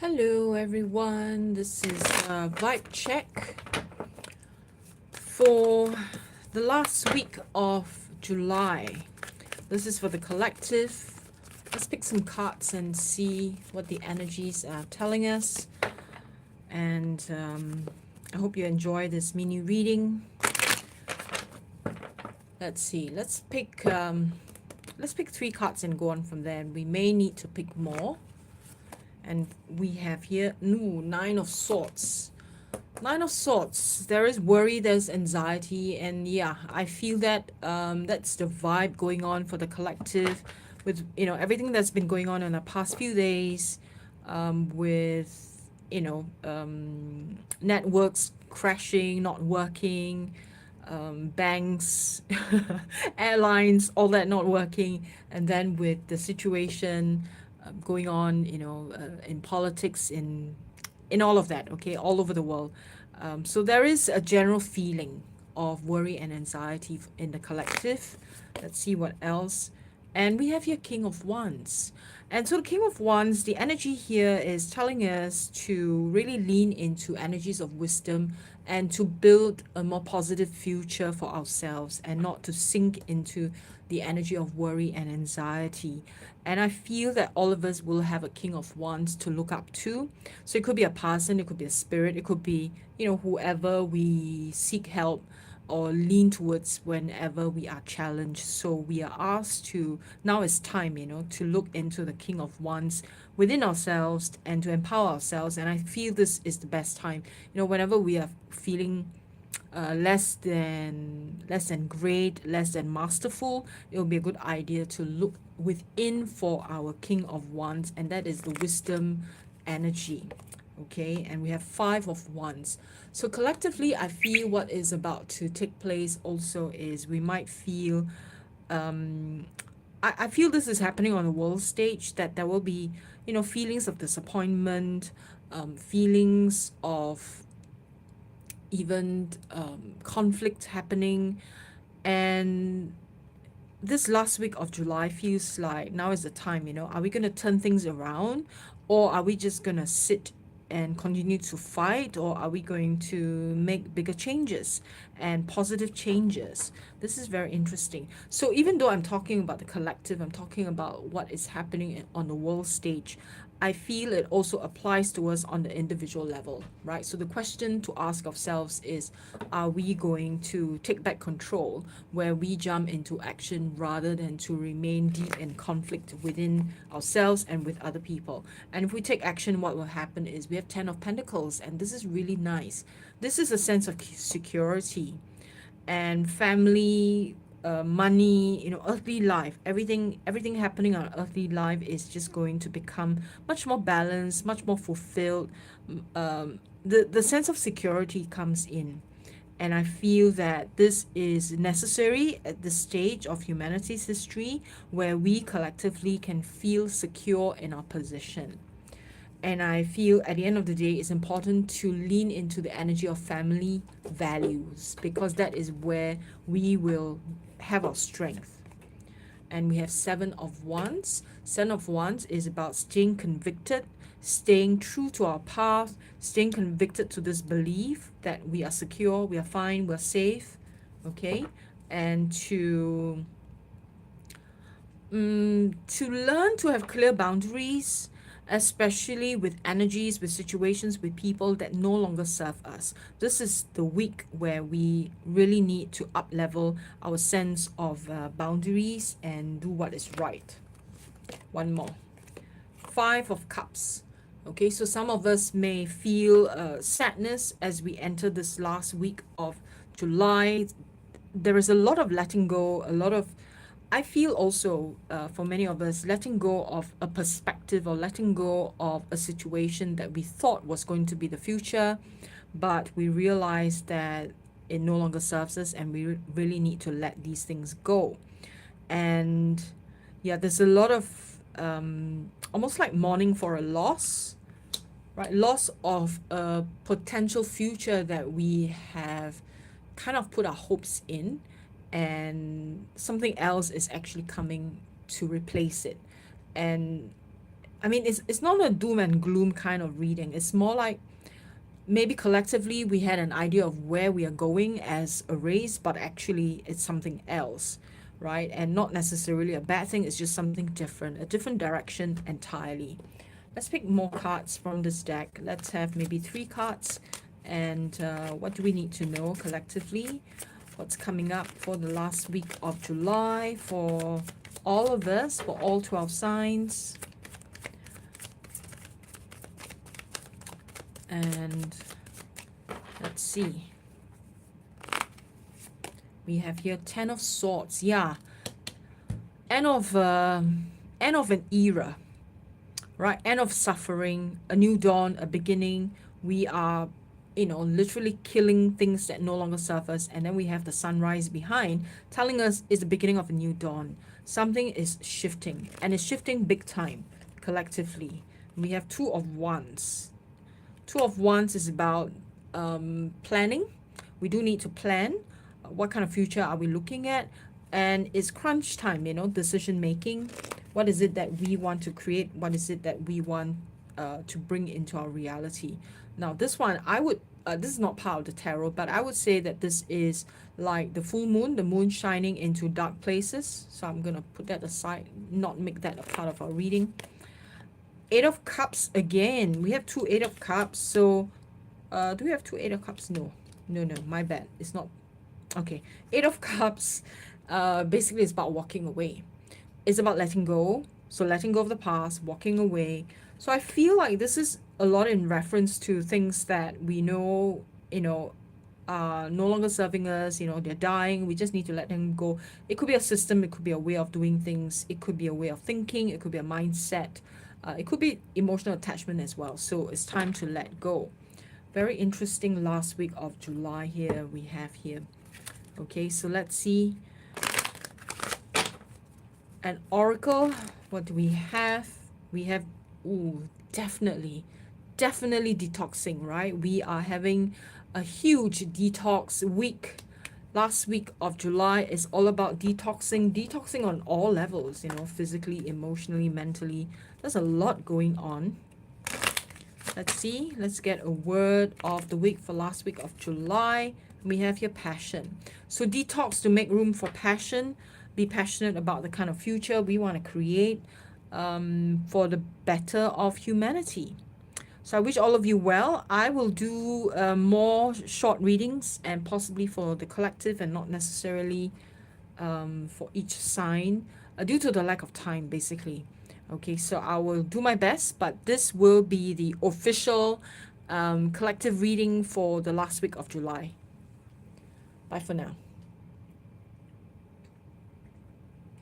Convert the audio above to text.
Hello everyone, this is Vibe Check for the last week of July. This is for the collective. Let's pick some cards and see what the energies are telling us. And I hope you enjoy this mini reading. Let's see. Let's pick three cards and go on from there. And we may need to pick more. And we have here Nine of Swords. Nine of Swords. There is worry, there's anxiety, and yeah, I feel that that's the vibe going on for the collective, with everything that's been going on in the past few days, with networks crashing, not working, banks, airlines, all that not working, and then with the situation going on, in politics, in all of that, okay, all over the world. So there is a general feeling of worry and anxiety in the collective. Let's see what else. And we have here King of Wands. And so the King of Wands, the energy here is telling us to really lean into energies of wisdom and to build a more positive future for ourselves and not to sink into the energy of worry and anxiety. And I feel that all of us will have a King of Wands to look up to. So it could be a person, it could be a spirit, it could be, whoever we seek help or lean towards whenever we are challenged. So we are asked to, now it's time, to look into the King of Wands within ourselves and to empower ourselves. And I feel this is the best time, whenever we are feeling less than great, less than masterful, it will be a good idea to look within for our King of Wands, and that is the wisdom energy. Okay, and we have Five of Wands. So collectively, I feel what is about to take place also is we might feel, I feel this is happening on the world stage, that there will be, feelings of disappointment, feelings of even conflict happening. And this last week of July feels like now is the time, are we going to turn things around, or are we just going to sit and continue to fight, or are we going to make bigger changes and positive changes? This is very interesting. So even though I'm talking about the collective, I'm talking about what is happening on the world stage, I feel it also applies to us on the individual level, right? So the question to ask ourselves is, are we going to take back control where we jump into action rather than to remain deep in conflict within ourselves and with other people? And if we take action, what will happen is we have Ten of Pentacles, and this is really nice. This is a sense of security and family, money, earthly life, everything happening on earthly life is just going to become much more balanced, much more fulfilled. The sense of security comes in, and I feel that this is necessary at this stage of humanity's history where we collectively can feel secure in our position. And I feel at the end of the day, it's important to lean into the energy of family values, because that is where we will have our strength. And we have Seven of Wands. Seven of Wands is about staying convicted, staying true to our path, staying convicted to this belief that we are secure, we are fine, we're safe, okay? And to learn to have clear boundaries, especially with energies, with situations, with people that no longer serve us. This is the week where we really need to up level our sense of boundaries and do what is right. One more. Five of Cups. Okay, so some of us may feel sadness as we enter this last week of July. There is a lot of letting go, a lot of, I feel also for many of us, letting go of a perspective or letting go of a situation that we thought was going to be the future, but we realize that it no longer serves us, and we really need to let these things go. And yeah, there's a lot of almost like mourning for a loss, right? Loss of a potential future that we have kind of put our hopes in, and something else is actually coming to replace it. And I mean, it's not a doom and gloom kind of reading. It's more like maybe collectively we had an idea of where we are going as a race, but actually it's something else, right? And not necessarily a bad thing, it's just something different, a different direction entirely. Let's pick more cards from this deck. Let's have maybe 3 cards. And what do we need to know collectively? What's coming up for the last week of July for all of us, for all 12 signs? And let's see. We have here 10 of Swords. Yeah, end of an era, right? End of suffering, a new dawn, a beginning. We are, literally killing things that no longer serve us, and then we have the sunrise behind, telling us it's the beginning of a new dawn. Something is shifting, and it's shifting big time, collectively. We have Two of Wands. Two of Wands is about planning. We do need to plan. What kind of future are we looking at? And it's crunch time, decision making. What is it that we want to create? What is it that we want to bring into our reality? Now, this one, this is not part of the tarot, but I would say that this is like the full moon, the moon shining into dark places. So I'm going to put that aside, not make that a part of our reading. Eight of Cups again. We have 2 Eight of Cups. So, do we have 2 Eight of Cups? No. No, my bad. It's not. Okay. Eight of Cups basically is about walking away. It's about letting go. So, letting go of the past, walking away. So, I feel like this is a lot in reference to things that we know, are no longer serving us, they're dying. We just need to let them go. It could be a system, it could be a way of doing things, it could be a way of thinking, it could be a mindset. It could be emotional attachment as well. So it's time to let go. Very interesting last week of July here we have here. Okay, so let's see. An oracle. What do we have? We have, ooh, definitely detoxing, right? We are having a huge detox week. Last week of July is all about detoxing on all levels, physically, emotionally, mentally. There's a lot going on. Let's see. Let's get a word of the week for last week of July. We have here passion. So detox to make room for passion. Be passionate about the kind of future we want to create for the better of humanity. So I wish all of you well. I will do more short readings and possibly for the collective and not necessarily for each sign due to the lack of time, basically. Okay, so I will do my best, but this will be the official collective reading for the last week of July. Bye for now.